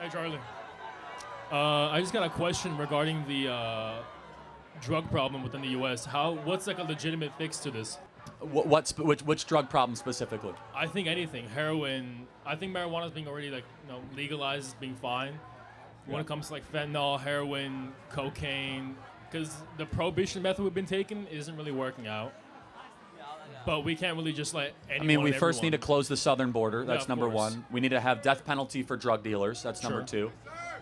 Hey, Charlie. I just got a question regarding the drug problem within the U.S. What's like a legitimate fix to this? Which drug problem specifically? I think anything. Heroin. I think marijuana is being already legalized, is being fine. When it comes to like fentanyl, heroin, cocaine, because the prohibition method we've been taking isn't really working out. But we can't really just let anyone. I mean, we first need to close the southern border. That's number course. one. We need to have death penalty for drug dealers. That's number two.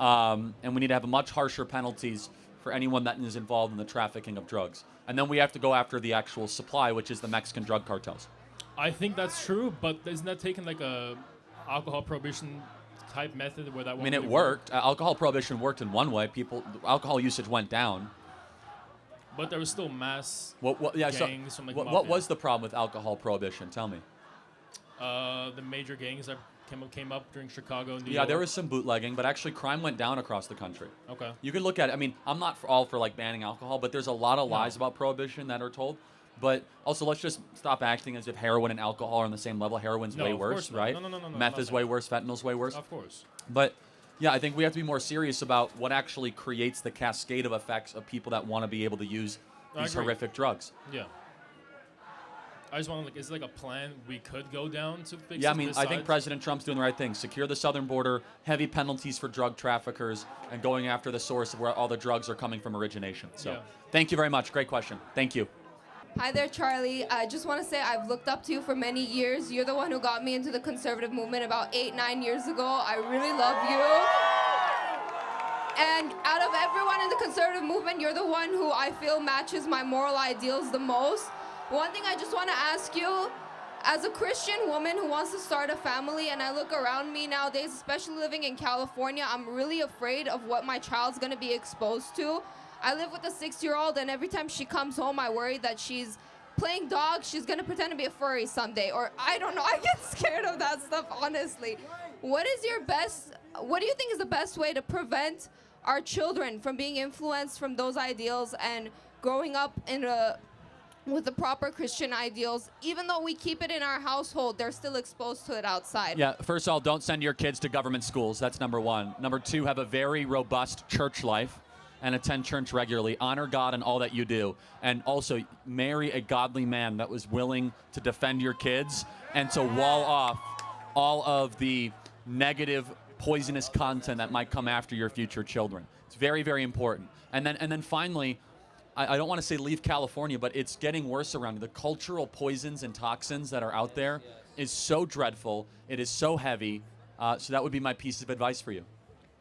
And we need to have much harsher penalties for anyone that is involved in the trafficking of drugs. And then we have to go after the actual supply, which is the Mexican drug cartels. I think that's true, but isn't that taking like a alcohol prohibition type method where that? I mean, it worked. Alcohol prohibition worked in one way. Alcohol usage went down. But there was still mass gangs from like what was the problem with alcohol prohibition? Tell me. The major gangs that came up during Chicago, New York. Yeah, there was some bootlegging, but actually crime went down across the country. Okay. You could look at it. I mean, I'm not all for like banning alcohol, but there's a lot of lies about prohibition that are told. But also, let's just stop acting as if heroin and alcohol are on the same level. Heroin's way worse, right? No. Meth is way worse. Fentanyl's way worse. Of course. But yeah, I think we have to be more serious about what actually creates the cascade of effects of people that want to be able to use these horrific drugs. Yeah. I just want to is it like a plan we could go down to fix? Yeah, I mean, I think President Trump's doing the right thing. Secure the southern border, heavy penalties for drug traffickers, and going after the source of where all the drugs are coming from origination. So thank you very much. Great question. Thank you. Hi there, Charlie. I just want to say I've looked up to you for many years. You're the one who got me into the conservative movement about 8-9 years ago. I really love you. And out of everyone in the conservative movement, you're the one who I feel matches my moral ideals the most. One thing I just want to ask you, as a Christian woman who wants to start a family, and I look around me nowadays, especially living in California, I'm really afraid of what my child's going to be exposed to. I live with a 6-year-old, and every time she comes home, I worry that she's playing dog. She's going to pretend to be a furry someday, or I don't know. I get scared of that stuff, honestly. What do you think is the best way to prevent our children from being influenced from those ideals and growing up with the proper Christian ideals? Even though we keep it in our household, they're still exposed to it outside. Yeah, first of all, don't send your kids to government schools. That's number one. Number two, have a very robust church life and attend church regularly. Honor God in all that you do. And also, marry a godly man that was willing to defend your kids and to wall off all of the negative, poisonous content that might come after your future children. It's very, very important. And then finally, I don't want to say leave California, but it's getting worse around you. The cultural poisons and toxins that are out there is so dreadful. It is so heavy. So that would be my piece of advice for you.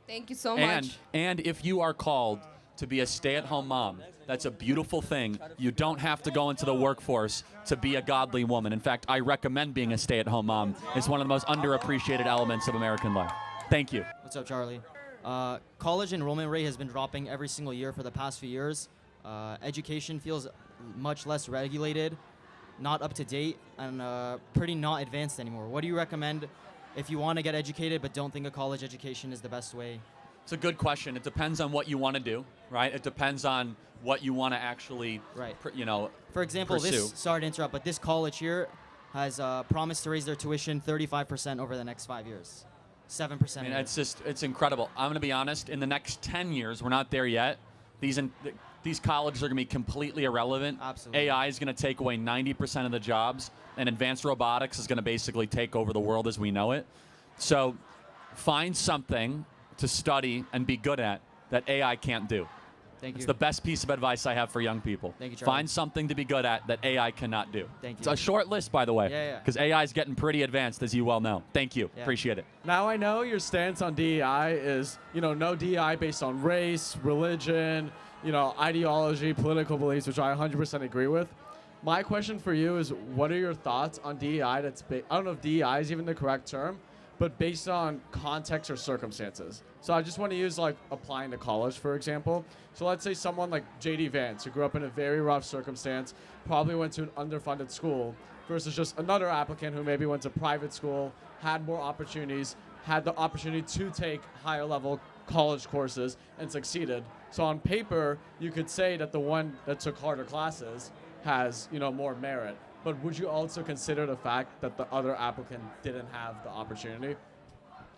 Thank you so much. And if you are called to be a stay-at-home mom, that's a beautiful thing. You don't have to go into the workforce to be a godly woman. In fact, I recommend being a stay-at-home mom. It's one of the most underappreciated elements of American life. Thank you. What's up, Charlie? College enrollment rate has been dropping every single year for the past few years. Education feels much less regulated, not up to date, and pretty not advanced anymore. What do you recommend if you want to get educated but don't think a college education is the best way? It's a good question. It depends on what you want to do, right? It depends on what you want to actually, For example, pursue. Sorry to interrupt, but this college here has promised to raise their tuition 35% over the next 5 years. 7%. I mean, it's incredible. I'm going to be honest. In the next 10 years, we're not there yet. These colleges are going to be completely irrelevant. Absolutely. AI is going to take away 90% of the jobs, and advanced robotics is going to basically take over the world as we know it. So find something to study and be good at that AI can't do. Thank you. It's the best piece of advice I have for young people. Thank you, Charlie. Find something to be good at that AI cannot do. Thank you. It's a short list, by the way. Yeah. Because AI is getting pretty advanced, as you well know. Thank you. Yeah. Appreciate it. Now I know your stance on DEI is, no DEI based on race, religion, ideology, political beliefs, which I 100% agree with. My question for you is, what are your thoughts on DEI I don't know if DEI is even the correct term, but based on context or circumstances. So I just want to use applying to college, for example. So let's say someone like J.D. Vance, who grew up in a very rough circumstance, probably went to an underfunded school, versus just another applicant who maybe went to private school, had more opportunities, had the opportunity to take higher level college courses and succeeded. So on paper, you could say that the one that took harder classes has, more merit. But would you also consider the fact that the other applicant didn't have the opportunity?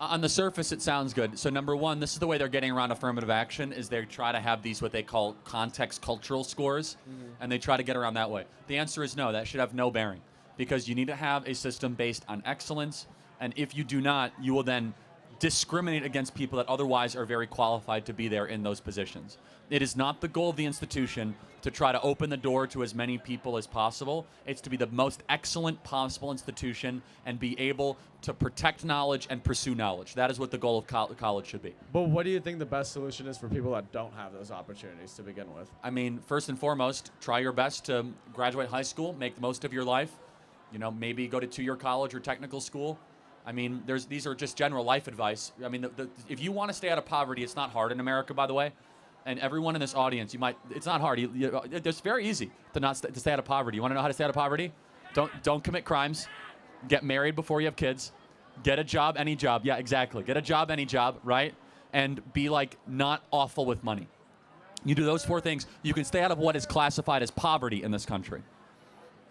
On the surface, it sounds good. So number one, this is the way they're getting around affirmative action, is they try to have these what they call context cultural scores, and they try to get around that way. The answer is no. That should have no bearing, because you need to have a system based on excellence, and if you do not, you will then discriminate against people that otherwise are very qualified to be there in those positions. It is not the goal of the institution to try to open the door to as many people as possible. It's to be the most excellent possible institution and be able to protect knowledge and pursue knowledge. That is what the goal of college should be. But what do you think the best solution is for people that don't have those opportunities to begin with? I mean, first and foremost, try your best to graduate high school, make the most of your life. You know, maybe go to two-year college or technical school. I mean, these are just general life advice. I mean, if you want to stay out of poverty, it's not hard in America, by the way. And everyone in this audience, it's not hard. It's very easy to stay out of poverty. You want to know how to stay out of poverty? Don't commit crimes. Get married before you have kids. Get a job, any job. Yeah, exactly. Get a job, any job, right? And be like not awful with money. You do those 4 things, you can stay out of what is classified as poverty in this country.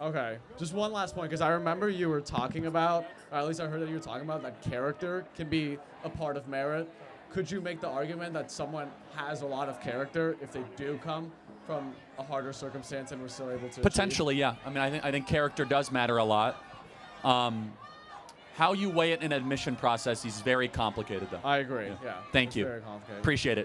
Okay, just one last point, because I remember you were talking about, or at least I heard that you were talking about, that character can be a part of merit. Could you make the argument that someone has a lot of character if they do come from a harder circumstance and we're still able to Potentially, yeah. I mean, I think character does matter a lot. How you weigh it in an admission process is very complicated, though. I agree, yeah. Thank It's you. very complicated. Appreciate it.